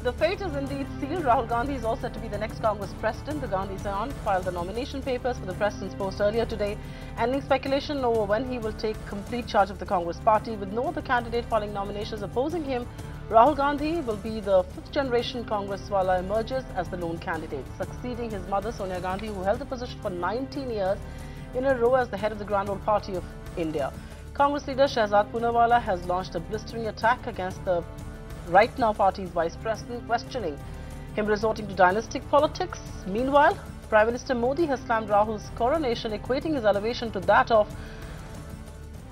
The fate is indeed sealed. Rahul Gandhi is all set to be the next Congress president. The Gandhi Zion filed the nomination papers for the president's post earlier today, ending speculation over when he will take complete charge of the Congress party. With no other candidate filing nominations opposing him, Rahul Gandhi will be the fifth-generation Congresswala emerges as the lone candidate, succeeding his mother Sonia Gandhi, who held the position for 19 years in a row as the head of the Grand Old Party of India. Congress leader Shehzad Poonawalla has launched a blistering attack against the right now party's vice president, questioning him resorting to dynastic politics. Meanwhile, Prime Minister Modi has slammed Rahul's coronation, equating his elevation to that of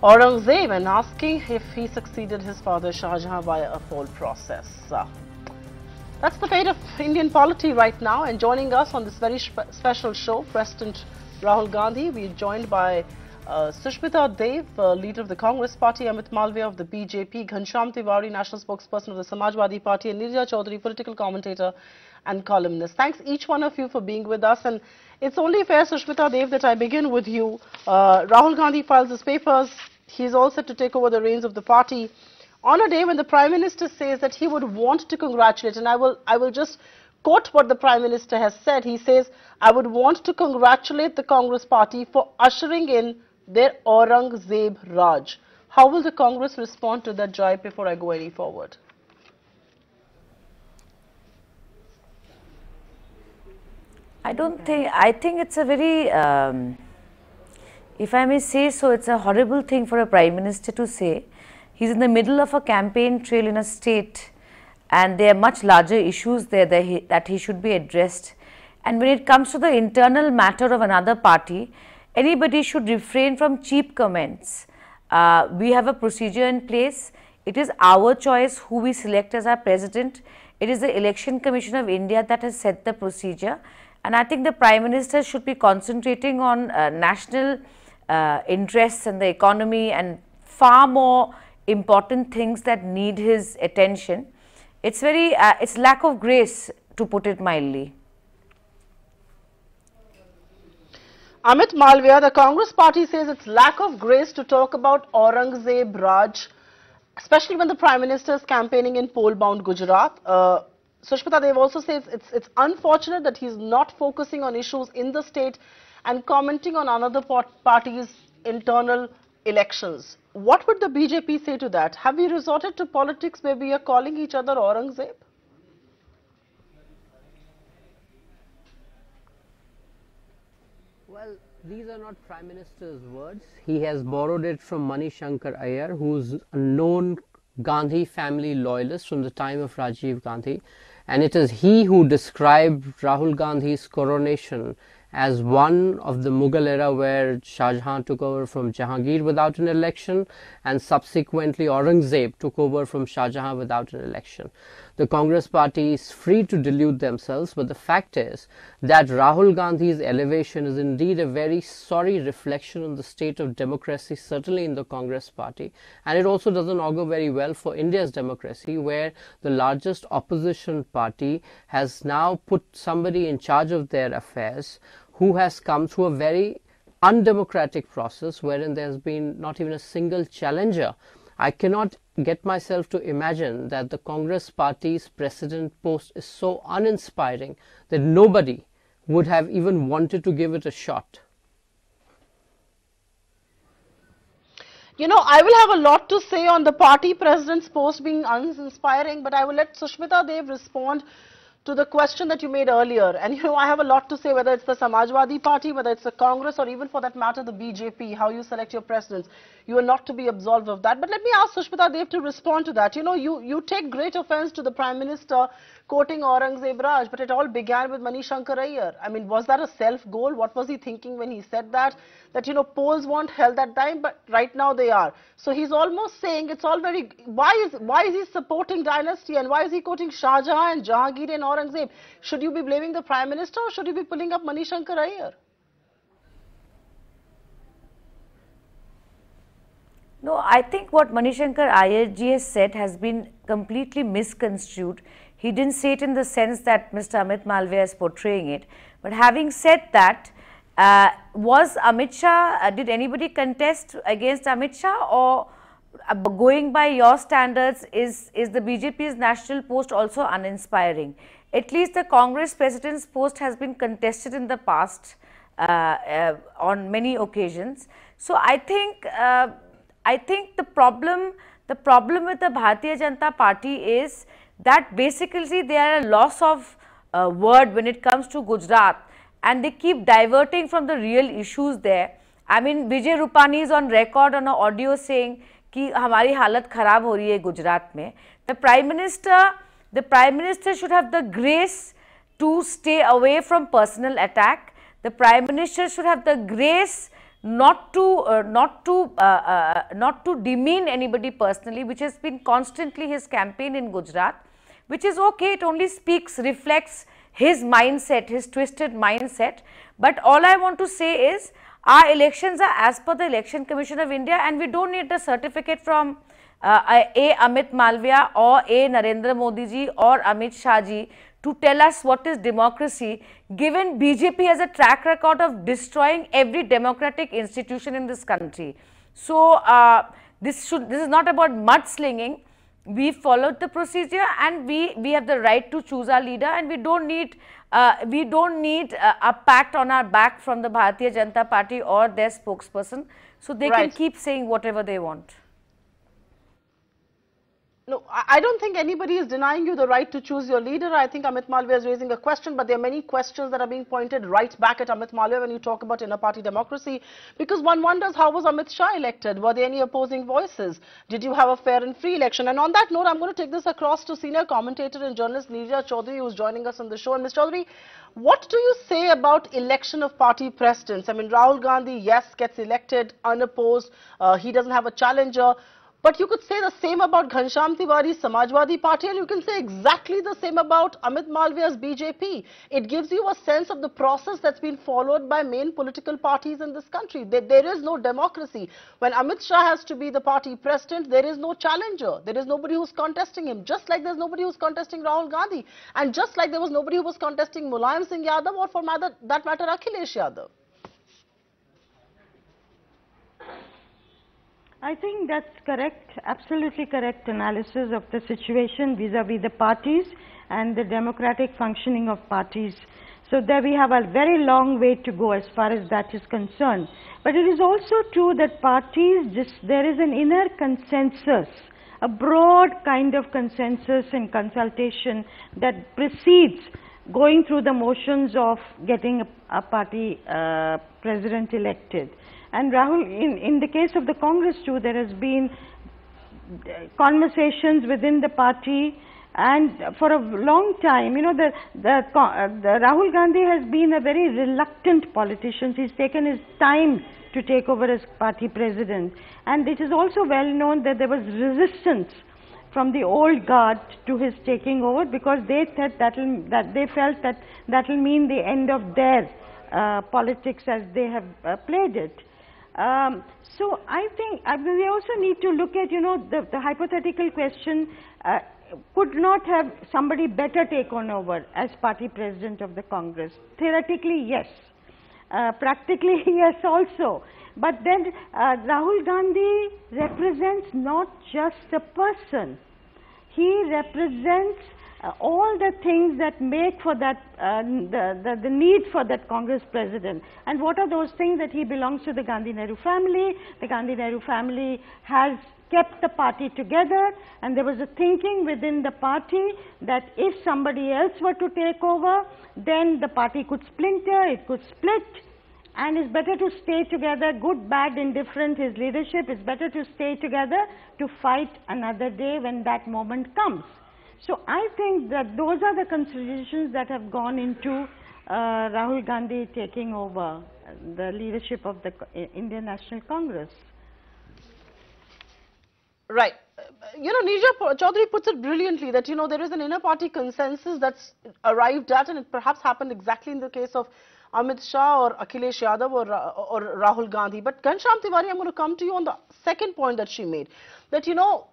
Aurangzeb and asking if he succeeded his father Shah Jahan via a poll process. That's the fate of Indian polity right now. And joining us on this very special show, President Rahul Gandhi, we are joined by Sushmita Dev, leader of the Congress Party, Amit Malviya of the BJP, Ghanshyam Tiwari, national spokesperson of the Samajwadi Party, and Nirja Chaudhary, political commentator and columnist. Thanks each one of you for being with us. And it's only fair, Sushmita Dev, that I begin with you. Rahul Gandhi files his papers. He's all set to take over the reins of the party on a day when the Prime Minister says that he would want to congratulate, and I will just quote what the Prime Minister has said. He says, "I would want to congratulate the Congress Party for ushering in their Aurangzeb Raj." How will the Congress respond to that jibe before I go any forward? I think it's a very, if I may say so, it's a horrible thing for a Prime Minister to say. He's in the middle of a campaign trail in a state, and there are much larger issues there that he should be addressed. And when it comes to the internal matter of another party, anybody should refrain from cheap comments. We have a procedure in place. It is our choice who we select as our president. It is the Election Commission of India that has set the procedure. And I think the Prime Minister should be concentrating on national interests and the economy and far more important things that need his attention. It's it's lack of grace, to put it mildly. Amit Malviya, the Congress party says it's lack of grace to talk about Aurangzeb Raj, especially when the Prime Minister is campaigning in poll-bound Gujarat. Sushmita Dev also says it's unfortunate that he's not focusing on issues in the state and commenting on another party's internal elections. What would the BJP say to that? Have we resorted to politics where we are calling each other Aurangzeb? Well, these are not Prime Minister's words. He has borrowed it from Manishankar Iyer, who's a known Gandhi family loyalist from the time of Rajiv Gandhi. And it is he who described Rahul Gandhi's coronation as one of the Mughal era where Shah Jahan took over from Jahangir without an election, and subsequently Aurangzeb took over from Shah Jahan without an election. The Congress party is free to delude themselves, but the fact is that Rahul Gandhi's elevation is indeed a very sorry reflection on the state of democracy, certainly in the Congress party, and it also doesn't augur very well for India's democracy, where the largest opposition party has now put somebody in charge of their affairs who has come through a very undemocratic process wherein there has been not even a single challenger. I cannot get myself to imagine that the Congress party's president post is so uninspiring that nobody would have even wanted to give it a shot. You know, I will have a lot to say on the party president's post being uninspiring, but I will let Sushmita Dev respond to the question that you made earlier. And you know, I have a lot to say, whether it's the Samajwadi Party, whether it's the Congress, or even for that matter the BJP, how you select your presidents. You are not to be absolved of that. But let me ask Sushmita Dev to respond to that. You know, you take great offense to the Prime Minister quoting Aurangzeb Raj, but it all began with Manishankar Iyer. I mean, was that a self-goal? What was he thinking when he said that? That, you know, polls weren't held that time, but right now they are. So he's almost saying it's all very... Why is he supporting dynasty, and why is he quoting Shah Jahan and Jahangir and Aurangzeb? Should you be blaming the Prime Minister, or should you be pulling up Manishankar Iyer? No, I think what Manishankar Iyer ji has said has been completely misconstrued. He didn't say it in the sense that Mr. Amit Malviya is portraying it. But having said that, was Amit Shah, did anybody contest against Amit Shah, or going by your standards, is the BJP's national post also uninspiring? At least the Congress president's post has been contested in the past on many occasions. So I think the problem with the Bharatiya Janata Party is that basically they are a loss of word when it comes to Gujarat, and they keep diverting from the real issues there. I mean, Vijay Rupani is on record on an audio saying कि हमारी हालत खराब हो रही है गुजरात में. The Prime Minister should have the grace to stay away from personal attack. The Prime Minister should have the grace not to demean anybody personally, which has been constantly his campaign in Gujarat, which is okay. It only reflects his mindset, his twisted mindset. But all I want to say is, our elections are as per the Election Commission of India, and we don't need the certificate from A. Amit Malviya or A. Narendra Modi ji or Amit Shah ji to tell us what is democracy, given BJP has a track record of destroying every democratic institution in this country. So this is not about mudslinging. We followed the procedure, and we have the right to choose our leader, and we don't need a pact on our back from the Bharatiya Janata Party or their spokesperson, so they can keep saying whatever they want. No, I don't think anybody is denying you the right to choose your leader. I think Amit Malviya is raising a question, but there are many questions that are being pointed right back at Amit Malviya when you talk about inner-party democracy, because one wonders, how was Amit Shah elected? Were there any opposing voices? Did you have a fair and free election? And on that note, I'm going to take this across to senior commentator and journalist Neerja Chaudhary, who is joining us on the show. And Ms. Chaudhary, what do you say about election of party presidents? I mean, Rahul Gandhi, yes, gets elected unopposed. He doesn't have a challenger. But you could say the same about Ghanshyam Tiwari's Samajwadi Party, and you can say exactly the same about Amit Malviya's BJP. It gives you a sense of the process that's been followed by main political parties in this country. There is no democracy. When Amit Shah has to be the party president, there is no challenger. There is nobody who's contesting him, just like there's nobody who's contesting Rahul Gandhi. And just like there was nobody who was contesting Mulayam Singh Yadav, or for that matter Akhilesh Yadav. I think that's correct, absolutely correct analysis of the situation vis-a-vis the parties and the democratic functioning of parties. So there we have a very long way to go as far as that is concerned. But it is also true that parties, there is an inner consensus, a broad kind of consensus and consultation that precedes going through the motions of getting a party president elected. And Rahul, in the case of the Congress too, there has been conversations within the party, and for a long time, you know, the Rahul Gandhi has been a very reluctant politician. He's taken his time to take over as party president, and it is also well known that there was resistance from the old guard to his taking over, because they felt that will mean the end of their politics as they have played it. So I think we also need to look at, you know, the hypothetical question, could not have somebody better taken over as party president of the Congress? Theoretically, yes. Practically, yes also. But then Rahul Gandhi represents not just a person. He represents all the things that make for that, the need for that Congress president. And what are those things? That he belongs to the Gandhi-Nehru family. The Gandhi-Nehru family has kept the party together, and there was a thinking within the party that if somebody else were to take over, then the party could splinter, it could split, and it's better to stay together, good, bad, indifferent, his leadership, it's better to stay together to fight another day when that moment comes. So I think that those are the considerations that have gone into Rahul Gandhi taking over the leadership of the Indian National Congress. Right. You know, Neerja Chaudhary puts it brilliantly that, you know, there is an inner party consensus that's arrived at, and it perhaps happened exactly in the case of Amit Shah or Akhilesh Yadav or Rahul Gandhi. But Ghanshyam Tiwari, I'm going to come to you on the second point that she made, that, you know,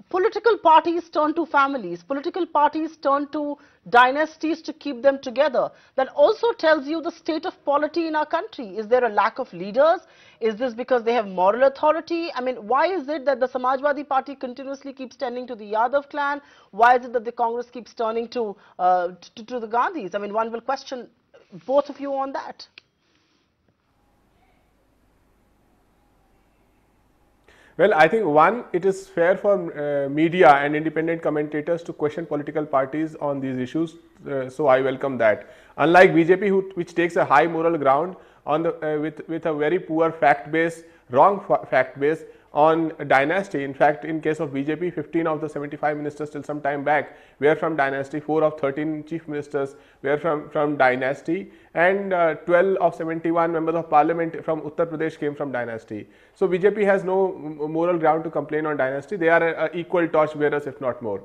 political parties turn to families, political parties turn to dynasties to keep them together. That also tells you the state of polity in our country. Is there a lack of leaders? Is this because they have moral authority? I mean, why is it that the Samajwadi Party continuously keeps turning to the Yadav clan? Why is it that the Congress keeps turning to the Gandhis? I mean, one will question both of you on that. Well, I think one, it is fair for media and independent commentators to question political parties on these issues, so I welcome that. Unlike BJP, which takes a high moral ground on the with a very poor fact base, wrong fact base on dynasty. In fact, in case of BJP, 15 of the 75 ministers till some time back were from dynasty, 4 of 13 chief ministers were from dynasty, and 12 of 71 members of parliament from Uttar Pradesh came from dynasty. So BJP has no moral ground to complain on dynasty. They are equal torch bearers, if not more.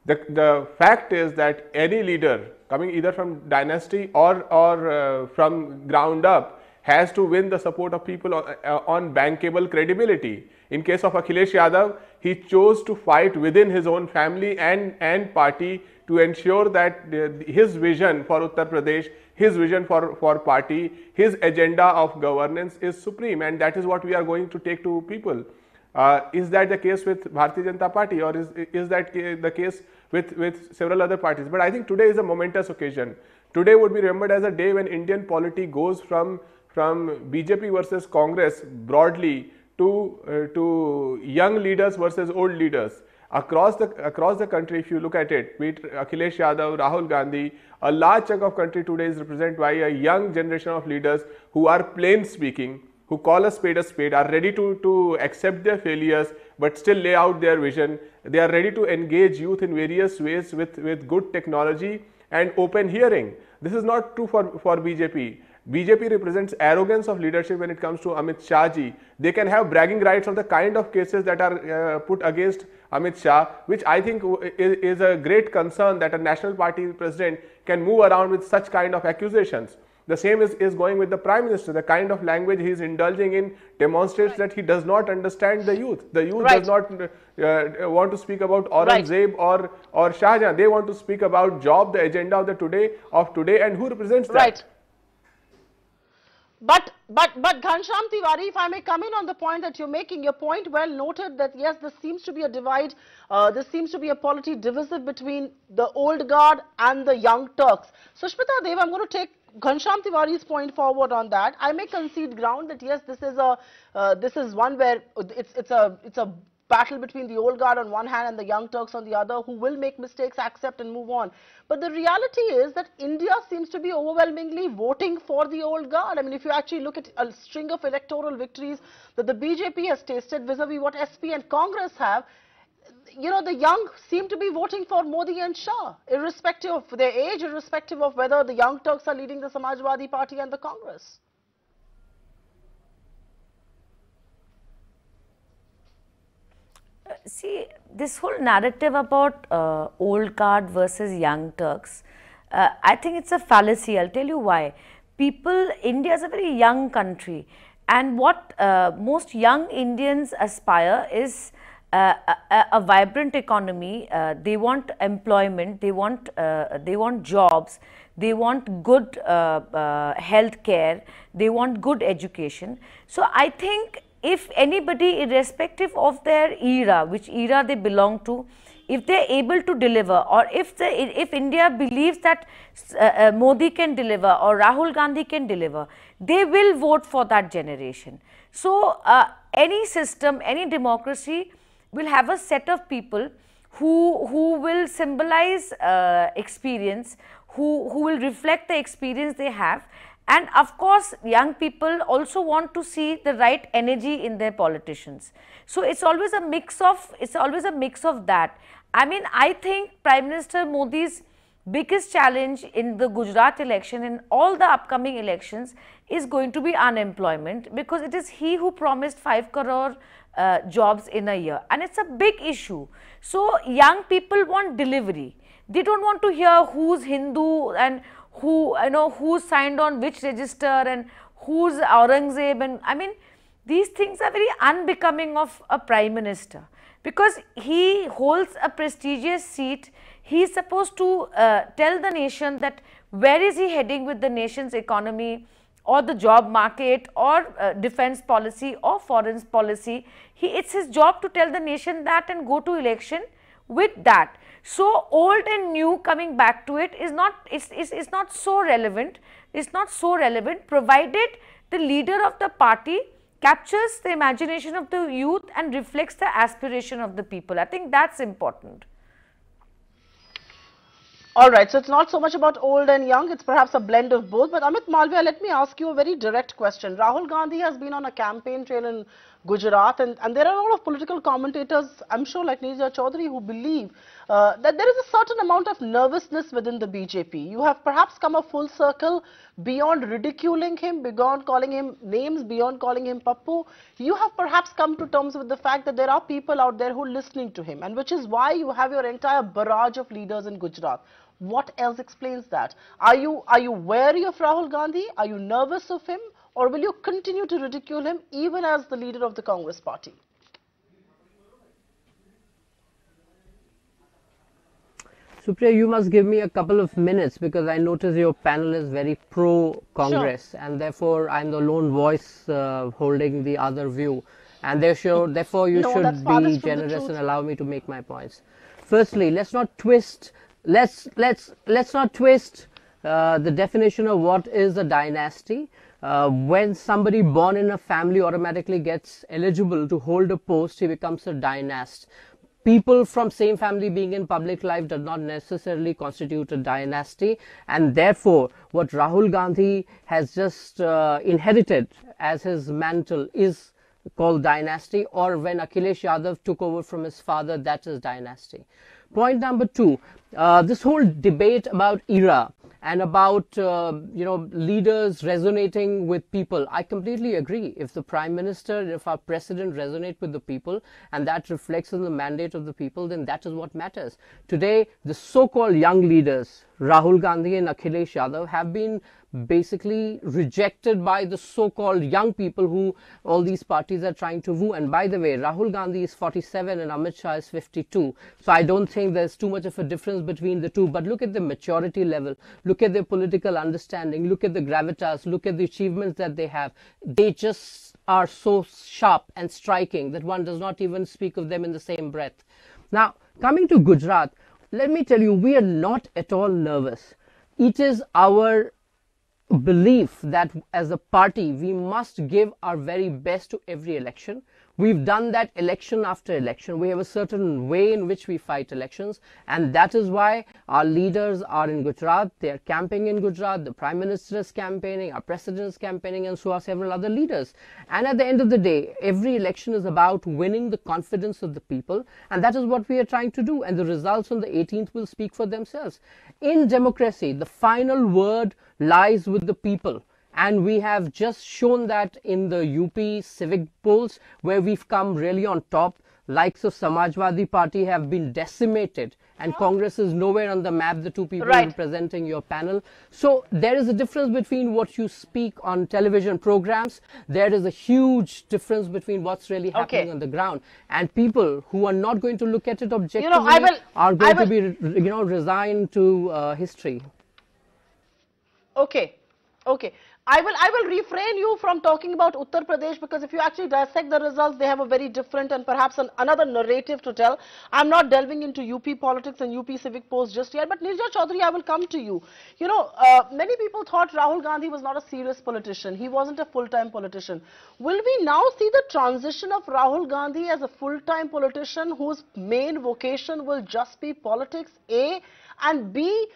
The fact is that any leader coming either from dynasty or from ground up has to win the support of people on bankable credibility. In case of Akhilesh Yadav, he chose to fight within his own family and party to ensure that his vision for Uttar Pradesh, his vision for party, his agenda of governance is supreme, and that is what we are going to take to people. Is that the case with Bharatiya Janata Party, or is that the case with several other parties? But I think today is a momentous occasion. Today would be remembered as a day when Indian polity goes from BJP versus Congress broadly to young leaders versus old leaders. Across the country, if you look at it, be it Akhilesh Yadav, Rahul Gandhi, a large chunk of country today is represented by a young generation of leaders who are plain speaking, who call a spade, are ready to accept their failures but still lay out their vision. They are ready to engage youth in various ways with good technology and open hearing. This is not true for BJP. BJP represents arrogance of leadership when it comes to Amit Shah ji. They can have bragging rights of the kind of cases that are put against Amit Shah, which I think is a great concern, that a national party president can move around with such kind of accusations. The same is going with the Prime Minister. The kind of language he is indulging in demonstrates that he does not understand the youth. The youth does not want to speak about Aurangzeb or Shah Jahan. They want to speak about job, the agenda of today, and who represents that. Right. But Ghanshyam Tiwari, if I may come in on the point that you're making, your point well noted that yes, this seems to be a divide, this seems to be a polity divisive between the old guard and the young Turks. Sushmita Dev, I'm going to take Ghanshyam Tiwari's point forward on that. I may concede ground that yes, this is one where it's a battle between the old guard on one hand and the young Turks on the other, who will make mistakes, accept and move on. But the reality is that India seems to be overwhelmingly voting for the old guard. I mean, if you actually look at a string of electoral victories that the BJP has tasted vis-a-vis what SP and Congress have, you know, the young seem to be voting for Modi and Shah, irrespective of their age, irrespective of whether the young Turks are leading the Samajwadi Party and the Congress. See, this whole narrative about old guard versus young Turks, I think it's a fallacy. I'll tell you why. India is a very young country, and what most young Indians aspire is a vibrant economy. They want employment, they want jobs, they want good health care, they want good education. So I think if anybody, irrespective of their era, which era they belong to, if they are able to deliver, or if India believes that Modi can deliver or Rahul Gandhi can deliver, they will vote for that generation. So any system, any democracy will have a set of people who will symbolize experience, who will reflect the experience they have. And of course, young people also want to see the right energy in their politicians. So it's always a mix of that. I mean, I think Prime Minister Modi's biggest challenge in the Gujarat election and all the upcoming elections is going to be unemployment, because it is he who promised 5 crore jobs in a year, and it's a big issue. So young people want delivery. They don't want to hear who's Hindu and who signed on which register and who's Aurangzeb, and I mean, these things are very unbecoming of a prime minister. because he holds a prestigious seat. He is supposed to tell the nation that where is he heading with the nation's economy, or the job market, or defense policy, or foreign policy. It's his job to tell the nation that and go to election with that. So old and new, coming back to it, is not, it's not so relevant. It's not so relevant, provided the leader of the party captures the imagination of the youth and reflects the aspiration of the people. I think that's important. All right, so it's not so much about old and young, it's perhaps a blend of both. But Amit Malviya, let me ask you a very direct question. Rahul Gandhi has been on a campaign trail in Gujarat, and there are a lot of political commentators, I'm sure like Neerja Chaudhary, who believe that there is a certain amount of nervousness within the BJP. You have perhaps come a full circle beyond ridiculing him, beyond calling him names, beyond calling him Pappu. You have perhaps come to terms with the fact that there are people out there who are listening to him, and which is why you have your entire barrage of leaders in Gujarat. What else explains that? Are you wary of Rahul Gandhi? Are you nervous of him? Or will you continue to ridicule him even as the leader of the Congress party? Supriya, you must give me a couple of minutes, because I notice your panel is very pro-Congress, sure, and therefore I'm the lone voice holding the other view. And therefore you should be generous and allow me to make my points. Firstly, let's not twist the definition of what is a dynasty. When somebody born in a family automatically gets eligible to hold a post, he becomes a dynast. People from same family being in public life does not necessarily constitute a dynasty, and therefore what Rahul Gandhi has just inherited as his mantle is called dynasty, or when Akhilesh Yadav took over from his father, that is dynasty. Point number two, this whole debate about era and about leaders resonating with people. I completely agree. If the Prime Minister, if our President resonate with the people, and that reflects in the mandate of the people, then that is what matters. Today, the so-called young leaders, Rahul Gandhi and Akhilesh Yadav, have been basically rejected by the so-called young people who all these parties are trying to woo. And by the way, Rahul Gandhi is 47 and Amit Shah is 52. So I don't think there's too much of a difference between the two. But look at the maturity level, look at their political understanding, look at the gravitas, look at the achievements that they have. They just are so sharp and striking that one does not even speak of them in the same breath. Now, coming to Gujarat, let me tell you, we are not at all nervous. It is our belief that as a party we must give our very best to every election. We've done that election after election. We have a certain way in which we fight elections, and that is why our leaders are in Gujarat. They are campaigning in Gujarat. The Prime Minister is campaigning, our President is campaigning, and so are several other leaders. And at the end of the day, every election is about winning the confidence of the people, and that is what we are trying to do. And the results on the 18th will speak for themselves. In democracy, the final word lies with the people. And we have just shown that in the UP civic polls, where we've come really on top. Likes of Samajwadi Party have been decimated, and Congress is nowhere on the map, the two people representing your panel. So there is a difference between what you speak on television programs. There is a huge difference between what's really happening on the ground. And people who are not going to look at it objectively are going to be, resigned to history. Okay. I will refrain you from talking about Uttar Pradesh, because if you actually dissect the results, they have a very different and perhaps another narrative to tell. I'm not delving into UP politics and UP civic polls just yet, but Neerja Chaudhary, I will come to you. Many people thought Rahul Gandhi was not a serious politician. He wasn't a full-time politician. Will we now see the transition of Rahul Gandhi as a full-time politician whose main vocation will just be politics, A, and B,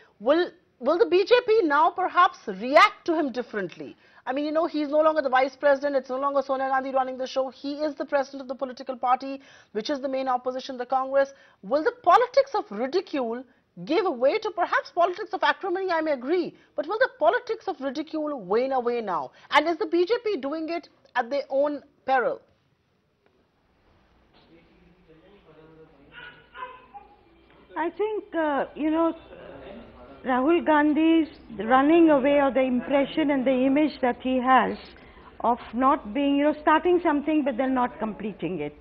Will the BJP now perhaps react to him differently? I mean, he's no longer the vice president. It's no longer Sonia Gandhi running the show. He is the president of the political party, which is the main opposition, the Congress. Will the politics of ridicule give way to perhaps politics of acrimony? I may agree. But will the politics of ridicule wane away now? And is the BJP doing it at their own peril? I think, Rahul Gandhi's running away, or the impression and the image that he has of not being, starting something but then not completing it.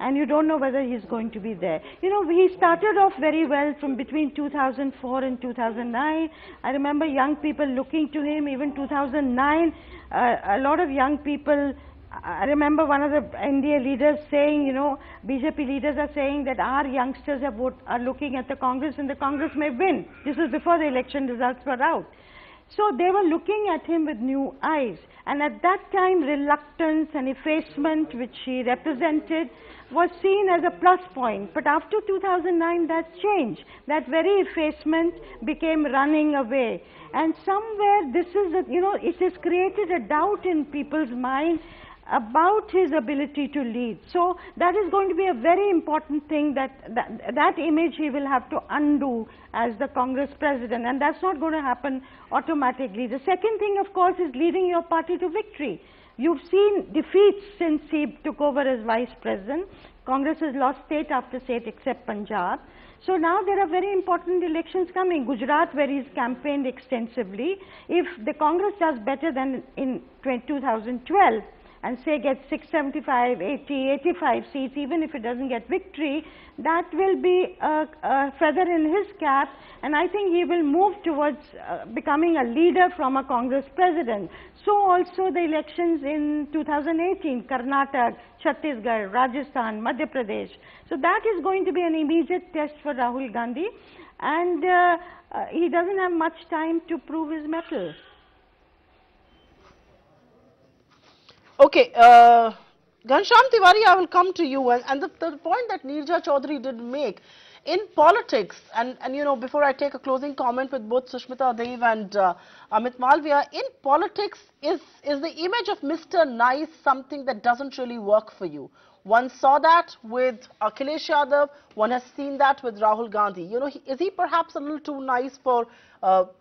and you don't know whether he's going to be there. You know, he started off very well from between 2004 and 2009. I remember young people looking to him. Even 2009, a lot of young people, I remember one of the NDA leaders saying, you know, BJP leaders are saying that our youngsters are looking at the Congress and the Congress may win. This was before the election results were out. So they were looking at him with new eyes, and at that time reluctance and effacement which he represented was seen as a plus point. But after 2009 that changed. That very effacement became running away, and somewhere this is, you know, it has created a doubt in people's mind about his ability to lead. So that is going to be a very important thing, that image he will have to undo as the Congress president, and that's not going to happen automatically. The second thing, of course, is leading your party to victory. You've seen defeats since he took over as vice president. Congress has lost state after state except Punjab. So now there are very important elections coming. Gujarat, where he's campaigned extensively. If the Congress does better than in 2012, and say gets 675, 80, 85 seats, even if it doesn't get victory, that will be a feather in his cap, and I think he will move towards becoming a leader from a Congress president. So also the elections in 2018, Karnataka, Chhattisgarh, Rajasthan, Madhya Pradesh. So that is going to be an immediate test for Rahul Gandhi, and he doesn't have much time to prove his mettle. Okay, Ghanshyam Tiwari, I will come to you, and the point that Neerja Chaudhary did make in politics, and you know, before I take a closing comment with both Sushmita Dev and Amit Malviya, in politics is the image of Mr. Nice something that doesn't really work for you? One saw that with Akhilesh Yadav, one has seen that with Rahul Gandhi. You know, is he perhaps a little too nice for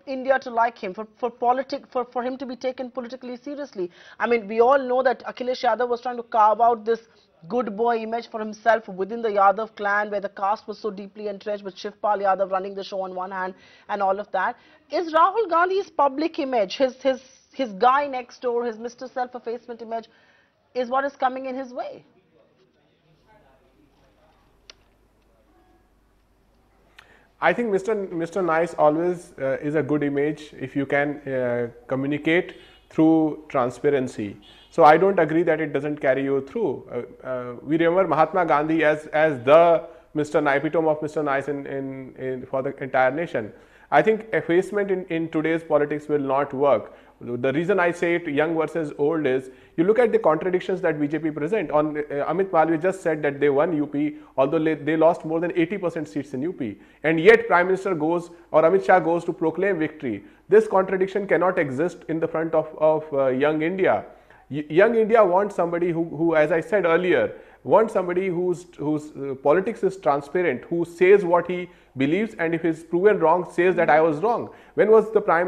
India to like him, for him to be taken politically seriously? I mean, we all know that Akhilesh Yadav was trying to carve out this good boy image for himself within the Yadav clan, where the caste was so deeply entrenched, with Shivpal Yadav running the show on one hand and all of that. Is Rahul Gandhi's public image, his guy next door, his Mr. Self-effacement image, is what is coming in his way? I think Mr. Nice always is a good image if you can communicate through transparency. So I don't agree that it doesn't carry you through. We remember Mahatma Gandhi as the epitome of Mr. Nice for the entire nation. I think effacement in today's politics will not work. The reason I say it young versus old is, you look at the contradictions that BJP present. On Amit Malviya just said that they won UP, although they lost more than 80% seats in UP, and yet Prime Minister goes, or Amit Shah goes to proclaim victory. This contradiction cannot exist in the front of young India. Young India wants somebody who, as I said earlier, wants somebody whose politics is transparent, who says what he believes, and if he's proven wrong, says that I was wrong. When did the Prime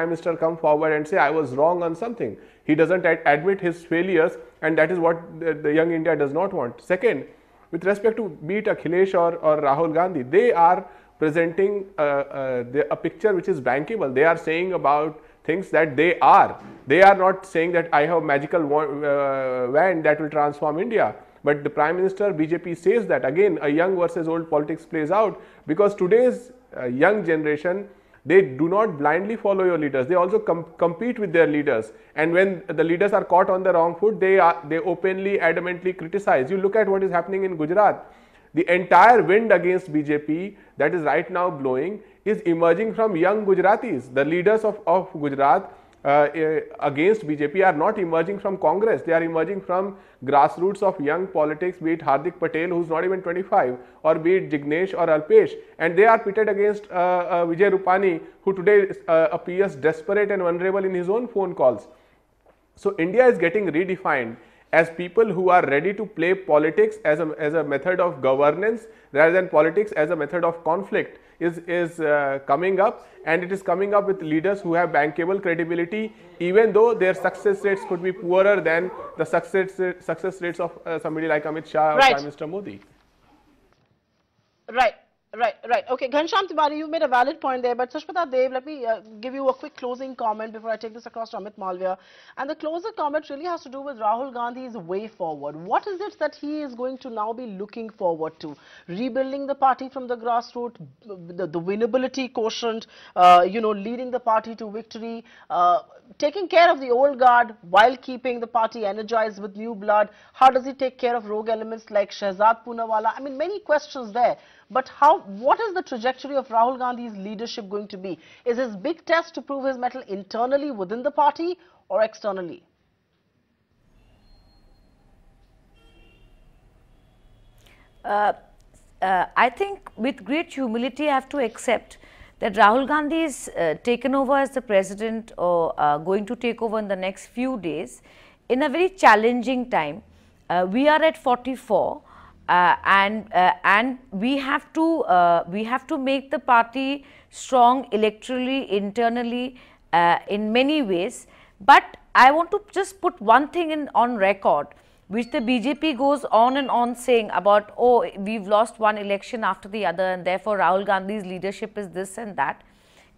Minister come forward and say I was wrong on something? He doesn't admit his failures, and that is what the young India does not want. Second, with respect to be it Akhilesh or Rahul Gandhi, they are presenting a picture which is bankable. They are saying about things that they are. They are not saying that I have a magical wand that will transform India. But the Prime Minister, BJP says that. Again, a young versus old politics plays out, because today's young generation, they do not blindly follow your leaders. They also compete with their leaders. And when the leaders are caught on the wrong foot, they openly, adamantly criticize. You look at what is happening in Gujarat. The entire wind against BJP that is right now blowing is emerging from young Gujaratis. The leaders of Gujarat against BJP are not emerging from Congress. They are emerging from grassroots of young politics, be it Hardik Patel, who's not even 25, or be it Jignesh or Alpesh. And they are pitted against Vijay Rupani, who today appears desperate and vulnerable in his own phone calls. So India is getting redefined as people who are ready to play politics as a method of governance rather than politics as a method of conflict is coming up, and it is coming up with leaders who have bankable credibility, even though their success rates could be poorer than the success rates of somebody like Amit Shah or Prime Minister Modi. Right. Right. Okay, Ghanshyam Tiwari, you made a valid point there, but Sushmita Dev, let me give you a quick closing comment before I take this across to Amit Malviya. And the closer comment really has to do with Rahul Gandhi's way forward. What is it that he is going to now be looking forward to? Rebuilding the party from the grassroots, the winnability quotient, leading the party to victory, taking care of the old guard while keeping the party energized with new blood. How does he take care of rogue elements like Shehzad Poonawala? I mean, many questions there. But what is the trajectory of Rahul Gandhi's leadership going to be? Is his big test to prove his mettle internally within the party or externally? I think with great humility I have to accept that Rahul Gandhi is taken over as the president or going to take over in the next few days in a very challenging time. We are at 44. And we have to make the party strong electorally, internally, in many ways. But I want to just put one thing on record, which the BJP goes on and on saying about, oh, we've lost one election after the other, and therefore Rahul Gandhi's leadership is this and that.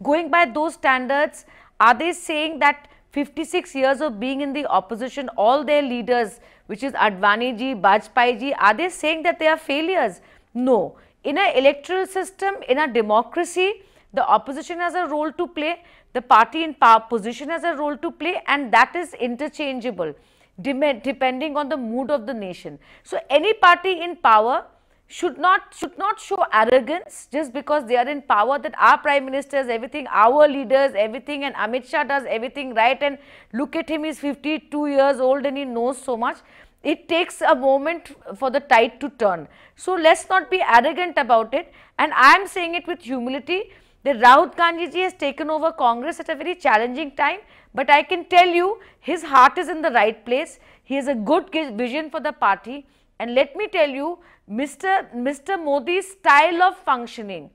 Going by those standards, are they saying that 56 years of being in the opposition, all their leaders, which is Advani ji, Bajpayee ji, are they saying that they are failures? No. In an electoral system, in a democracy, the opposition has a role to play, the party in power position has a role to play, and that is interchangeable depending on the mood of the nation. So any party in power should not show arrogance just because they are in power, that our prime minister is everything, our leaders everything, and Amit Shah does everything right, and look at him, he's 52 years old and he knows so much. It takes a moment for the tide to turn. So let's not be arrogant about it, and I am saying it with humility that Rahul Gandhi ji has taken over Congress at a very challenging time, but I can tell you his heart is in the right place. He has a good vision for the party. And let me tell you, Mr. Modi's style of functioning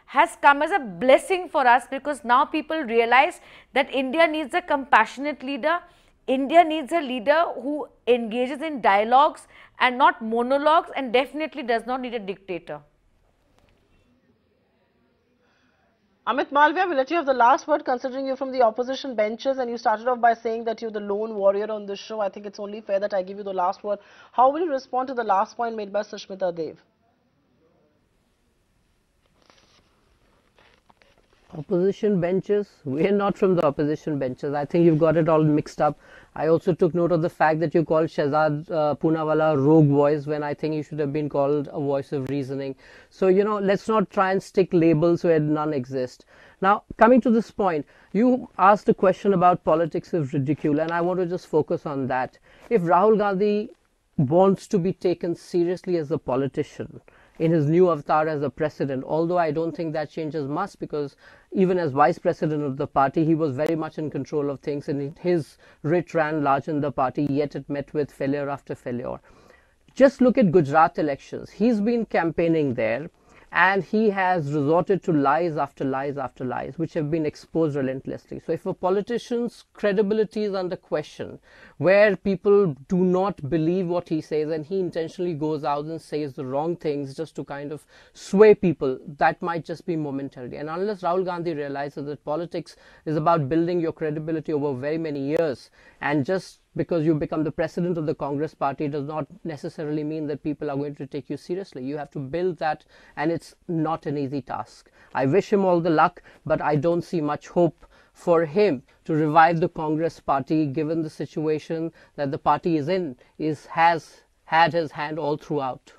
has come as a blessing for us, because now people realize that India needs a compassionate leader. India needs a leader who engages in dialogues and not monologues, and definitely does not need a dictator. Amit Malviya, we'll let you have the last word, considering you're from the opposition benches and you started off by saying that you're the lone warrior on this show. I think it's only fair that I give you the last word. How will you respond to the last point made by Sushmita Dev? Opposition benches? We're not from the opposition benches. I think you've got it all mixed up. I also took note of the fact that you called Shehzad Poonawala rogue voice, when I think he should have been called a voice of reasoning. So, let's not try and stick labels where none exist. Now, coming to this point, you asked a question about politics of ridicule, and I want to just focus on that. If Rahul Gandhi wants to be taken seriously as a politician, in his new avatar as a president, although I don't think that changes much, because even as vice president of the party, he was very much in control of things, and his writ ran large in the party, yet it met with failure after failure. Just look at Gujarat elections. He's been campaigning there, and he has resorted to lies after lies after lies, which have been exposed relentlessly. So if a politician's credibility is under question, where people do not believe what he says, and he intentionally goes out and says the wrong things just to kind of sway people, that might just be momentarily. And unless Rahul Gandhi realizes that politics is about building your credibility over very many years, and just because you become the president of the Congress party does not necessarily mean that people are going to take you seriously. You have to build that, and it's not an easy task. I wish him all the luck, but I don't see much hope for him to revive the Congress party, given the situation that the party is in, has had his hand all throughout.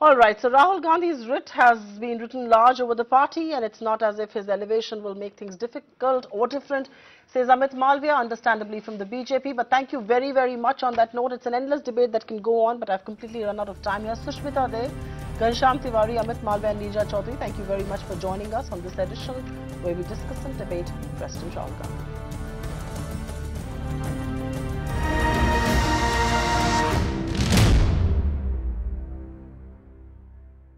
All right, so Rahul Gandhi's writ has been written large over the party, and it's not as if his elevation will make things difficult or different, says Amit Malviya, understandably from the BJP. But thank you very, very much on that note. It's an endless debate that can go on, but I've completely run out of time here. Sushmita Dev, Ghanshyam Tiwari, Amit Malviya and Neerja Chaudhary, thank you very much for joining us on this edition where we discuss and debate President Rahul Gandhi.